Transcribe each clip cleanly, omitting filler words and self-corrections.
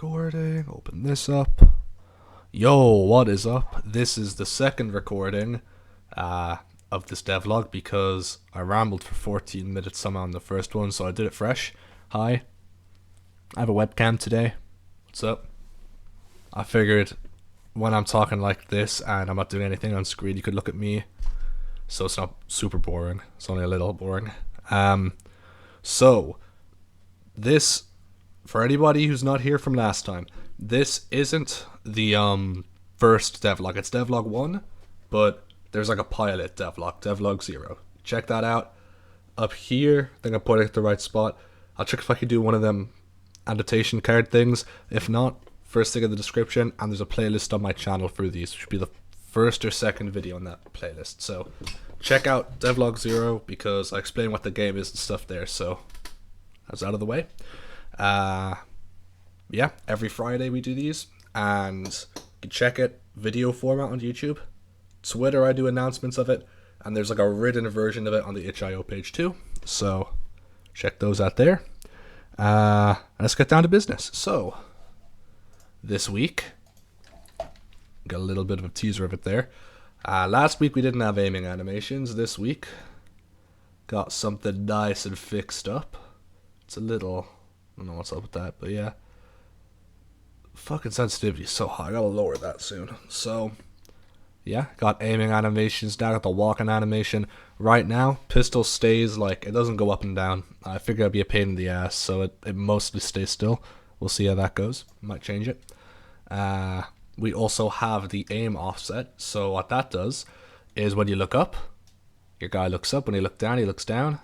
recording. Open this up. Yo, what is up? This is the second recording of this devlog because I rambled for 14 minutes somehow in the first one, so I did it fresh. Hi, I have a webcam today. What's up? I figured when I'm talking like this and I'm not doing anything on screen, you could look at me, so it's not super boring. It's only a little boring. So this, for anybody who's not here from last time, this isn't the first devlog. It's devlog 1, but there's like a pilot devlog 0. Check that out. Up here, I think I put it at the right spot. I'll check if I can do one of them annotation card things. If not, first thing in the description, and there's a playlist on my channel for these, which should be the first or second video on that playlist. So check out devlog 0 because I explain what the game is and stuff there. So that's out of the way. Yeah, every Friday we do these, and you can check it video format on YouTube. Twitter, I do announcements of it, and there's like a written version of it on the itch.io page too. So check those out there. Let's get down to business. So this week, got a little bit of a teaser of it there. Last week we didn't have aiming animations. This week, got something nice and fixed up. It's a little, I don't know what's up with that, but yeah. Fucking sensitivity is so high. I gotta lower that soon. So yeah, got aiming animations down, got the walking animation. Right now, pistol stays like, it doesn't go up and down. I figure it'd be a pain in the ass, so it mostly stays still. We'll see how that goes. Might change it. We also have the aim offset. So what that does is when you look up, your guy looks up. When you look down, he looks down.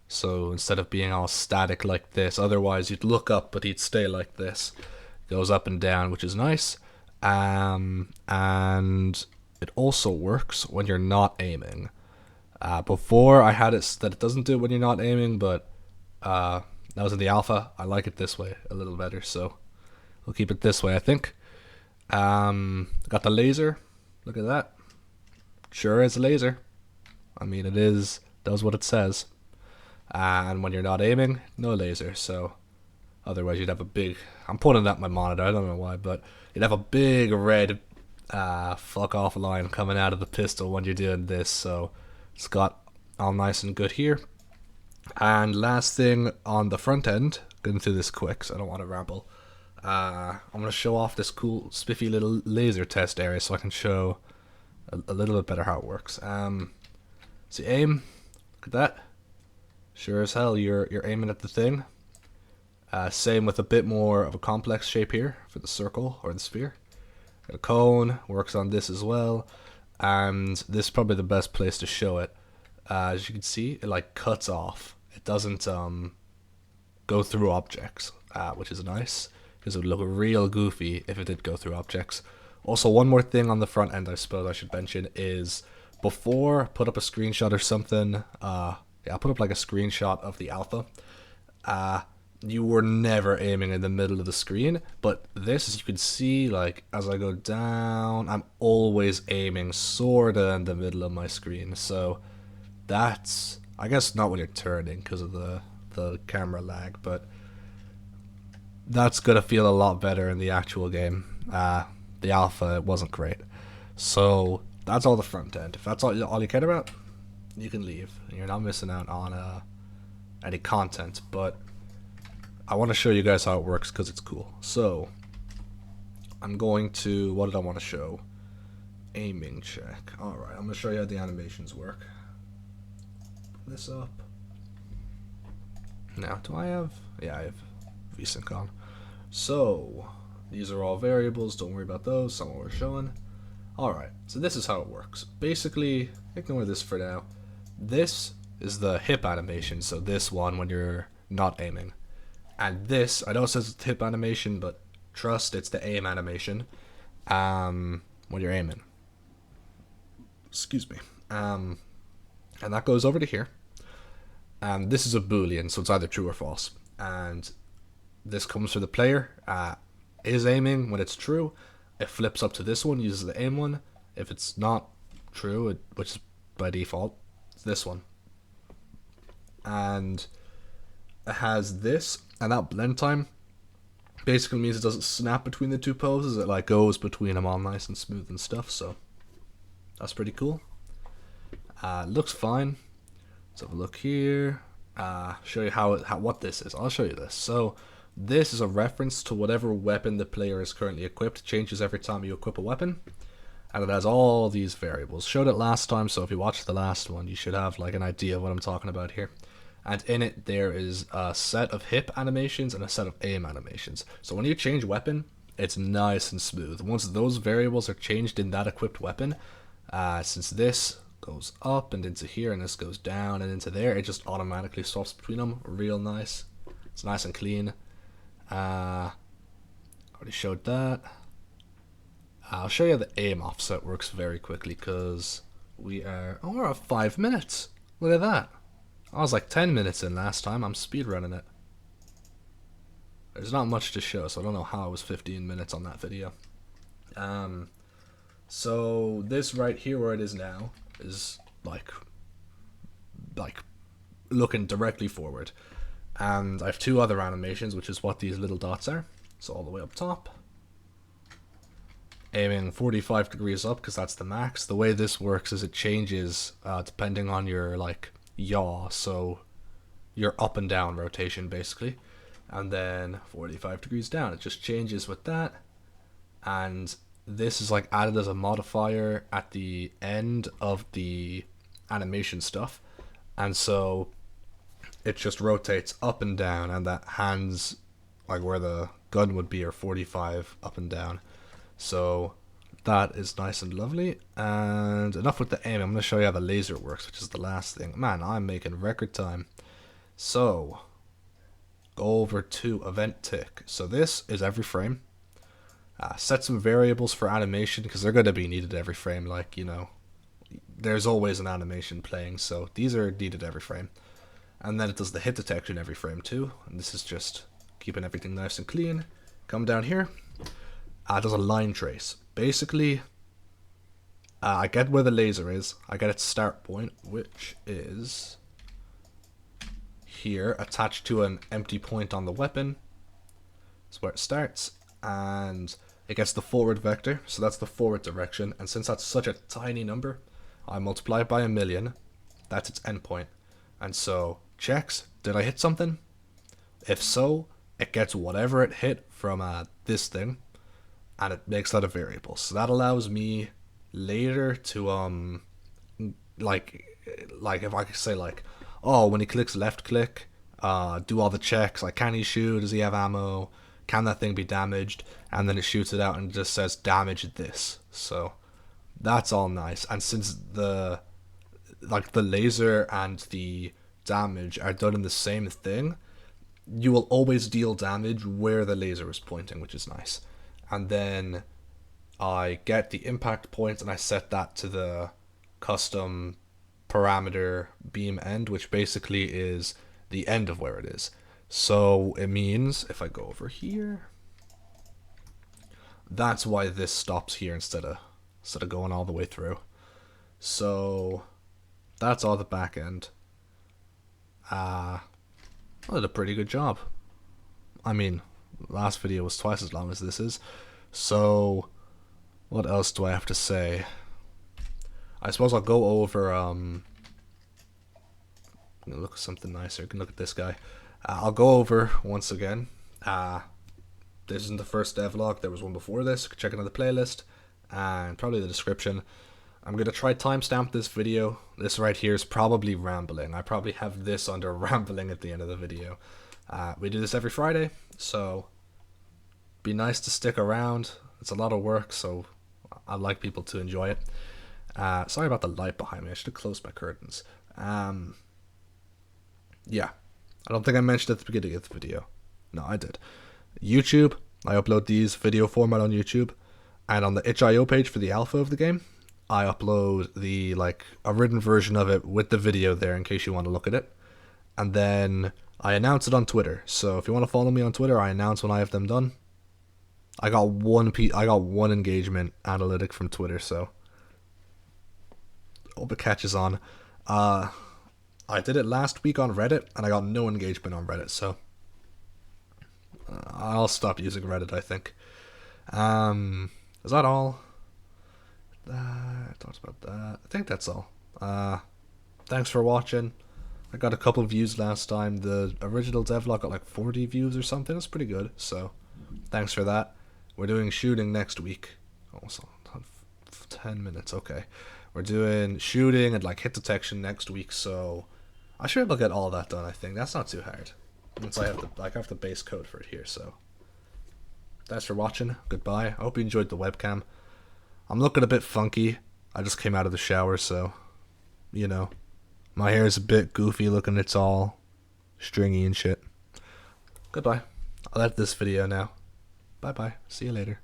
So instead of being all static like this, otherwise you'd look up, but he'd stay like this. Goes up and down, which is nice. And it also works when you're not aiming. Before I had it that it doesn't do it when you're not aiming, but that was in the alpha. I like it this way a little better, so we'll keep it this way, I think. Got the laser. Look at that. Sure is a laser. I mean, it does what it says. And when you're not aiming, no laser, so otherwise you'd have a big, I'm putting that in my monitor, I don't know why, but you'd have a big red fuck off line coming out of the pistol when you're doing this. So it's got all nice and good here. And last thing on the front end, going through this quick so I don't want to ramble, I'm going to show off this cool spiffy little laser test area so I can show a little bit better how it works. So aim, look at that. Sure as hell you're aiming at the thing. Same with a bit more of a complex shape here for the circle or the sphere. Got a cone, works on this as well, and this is probably the best place to show it. As you can see, it like cuts off. It doesn't go through objects, which is nice because it would look real goofy if it did go through objects. Also, one more thing on the front end I suppose I should mention is before put up a screenshot or something. Yeah, I'll put up like a screenshot of the alpha. You were never aiming in the middle of the screen, but this, as you can see, like as I go down, I'm always aiming sorta in the middle of my screen. So that's, I guess not when you're turning because of the camera lag, but that's gonna feel a lot better in the actual game. The alpha, it wasn't great. So that's all the front end. If that's all you care about, you can leave. You're not missing out on any content, but I want to show you guys how it works because it's cool. So I'm going to, what did I want to show? Aiming check. Alright, I'm going to show you how the animations work. Put this up. Now, do I have, yeah, I have VSync on. So these are all variables, don't worry about those, some of what we're showing. Alright, so this is how it works. Basically, ignore this for now. This is the hip animation, so this one when you're not aiming. And this, I know it says it's hip animation, but trust, it's the aim animation when you're aiming. Excuse me. And that goes over to here. And this is a boolean, so it's either true or false. And this comes for the player. Is aiming when it's true. It flips up to this one, uses the aim one. If it's not true, which is by default, it's this one. And it has this, and that blend time Basically means it doesn't snap between the two poses. It like goes between them all nice and smooth and stuff. So that's pretty cool. Looks fine. Let's have a look here. Show you how what this is. I'll show you this. So this is a reference to whatever weapon the player is currently equipped. It changes every time you equip a weapon, and it has all these variables. Showed it last time, so if you watched the last one, you should have like an idea of what I'm talking about here. And in it, there is a set of hip animations and a set of aim animations. So when you change weapon, it's nice and smooth. Once those variables are changed in that equipped weapon, since this goes up and into here and this goes down and into there, it just automatically swaps between them. Real nice. It's nice and clean. Already showed that. I'll show you the aim offset works very quickly because we're at 5 minutes. Look at that. I was like 10 minutes in last time. I'm speedrunning it. There's not much to show, so I don't know how I was 15 minutes on that video. So this right here where it is now is like looking directly forward, and I have two other animations, which is what these little dots are. So all the way up top, aiming 45 degrees up because that's the max. The way this works is it changes depending on your like yaw, so your up and down rotation basically, and then 45 degrees down. It just changes with that, and this is like added as a modifier at the end of the animation stuff, and so it just rotates up and down, and that hands like where the gun would be are 45 up and down. So that is nice and lovely. And enough with the aim. I'm going to show you how the laser works, which is the last thing. Man, I'm making record time. So go over to event tick. So this is every frame. Set some variables for animation because they're going to be needed every frame. Like, you know, there's always an animation playing, so these are needed every frame. And then it does the hit detection every frame too. And this is just keeping everything nice and clean. Come down here. It does a line trace. Basically, I get where the laser is. I get its start point, which is here, attached to an empty point on the weapon. That's where it starts. And it gets the forward vector, so that's the forward direction. And since that's such a tiny number, I multiply it by 1,000,000. That's its endpoint. And so, checks, did I hit something? If so, it gets whatever it hit from this thing, and it makes that a variable. So that allows me later to like if I could say like, oh, when he clicks left click, do all the checks, like can he shoot, does he have ammo, can that thing be damaged, and then it shoots it out and just says damage this. So that's all nice. And since the laser and the damage are done in the same thing, you will always deal damage where the laser is pointing, which is nice. And then I get the impact point and I set that to the custom parameter beam end, which basically is the end of where it is. So it means if I go over here, that's why this stops here instead of going all the way through. So that's all the back end. I did a pretty good job. I mean, last video was twice as long as this is. So what else do I have to say? I suppose I'll go over I'm gonna look at something nicer. You can look at this guy. I'll go over once again. This isn't the first devlog. There was one before this. You can check it on the playlist and probably the description. I'm gonna try timestamp this video. This right here is probably rambling. I probably have this under rambling at the end of the video. We do this every Friday, so be nice to stick around. It's a lot of work, so I'd like people to enjoy it. Sorry about the light behind me. I should have closed my curtains. Yeah, I don't think I mentioned at the beginning of the video. No, I did. YouTube, I upload these video format on YouTube, and on the itch.io page for the alpha of the game, I upload the a written version of it with the video there in case you want to look at it. And then I announce it on Twitter. So if you want to follow me on Twitter, I announce when I have them done. I got one engagement analytic from Twitter, so hope it catches on. I did it last week on Reddit, and I got no engagement on Reddit, so I'll stop using Reddit, I think. Is that all? I talked about that. I think that's all. Thanks for watching. I got a couple views last time. The original devlog got like 40 views or something. It's pretty good. So, thanks for that. We're doing shooting next week. Oh, so 10 minutes. Okay. We're doing shooting and like hit detection next week. So, I should be able to get all that done. I think that's not too hard. Once I have the base code for it here. So, thanks for watching. Goodbye. I hope you enjoyed the webcam. I'm looking a bit funky. I just came out of the shower, so you know. My hair is a bit goofy looking, it's all stringy and shit. Goodbye. I'll edit this video now. Bye bye. See you later.